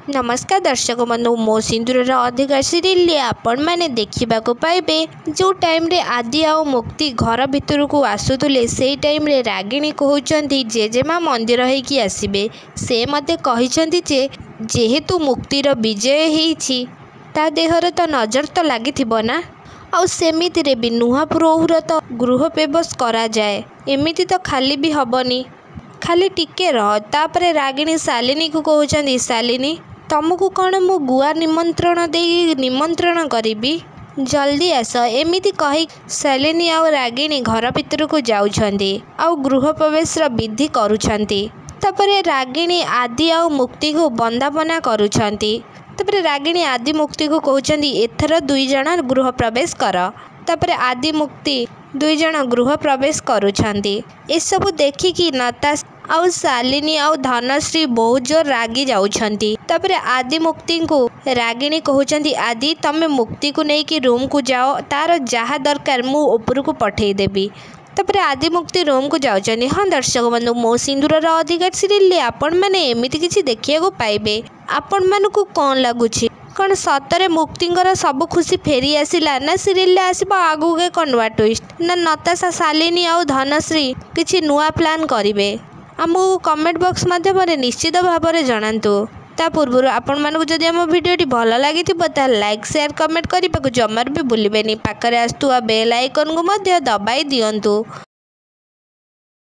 नमस्कार दर्शक बंधु मो सिंदूर अधिकार सीरियल आपण मैंने देखा पाइबे जो टाइम रे आदि आ मुक्ति घर भितर को आसुले से टाइम रे रागिणी कहते जेजेमा मंदिर होगी आसबे से मते कहिसेंती जे जेहेतु मुक्तिर विजय होईछि ता देहर तो नजर तो लगी ना आउ सेमिति रे भी नुहा पुरोहर तो गृह प्रवेश करा जाए एमिति तो खाली भी हबनी खाली टिके रह तापरे रागिणी शालिनी को कहते शालिनी तुमको कौन मु गुआ निमंत्रण दे निमंत्रण करी जल्दी आस एमिति कही शालिनी आउ रागिणी घर भितर को जाउछंती आउ गृह प्रवेश विधि करुछंती। तापरे रागिणी आदि आउ मुक्ति को बंदापना करुछंती। तापरे रागिणी आदि मुक्ति को कहउछंती एथर दुई जण गृह प्रवेश कर। तापरे आदि मुक्ति दुई जण गृह प्रवेश करुछंती। ए सब देखिकी नताशा आउ शालिनी आउ धनश्री बहुत जोर रागी जाउछंती। तापरे आदि मुक्ति को रागिणी कहउछंती आदि तमे मुक्ति को लेकिन रूम को जाओ तार जहाँ दरकार मु ऊपर को पठे देबी। तापरे आदि मुक्ति रूम को जाउछंती। हाँ दर्शक बंधु मो सिंदूर अधिकार सीरियल आपण मैंने एमिति किछि देखिया को पाइबे आपण मानकु कौन लागुछि कौन सतरे मुक्तिंगर सब खुशी फेरी आसिला ना सीरियल आसबा आगु के कौन नुआ ट्विस्ट ना नताशा शालिनी आउ धनश्री किछि नुआ प्लान करिवे आमको कमेंट बॉक्स माध्यम निश्चित भाव में जनातु। ता पूर्व आपण मानक जदि आम भिडियोटी भल लगी लाइक शेयर कमेंट करने को जमार भी भूलें पाखरे आसुवा बेल आइकन को दबाई दियंतु।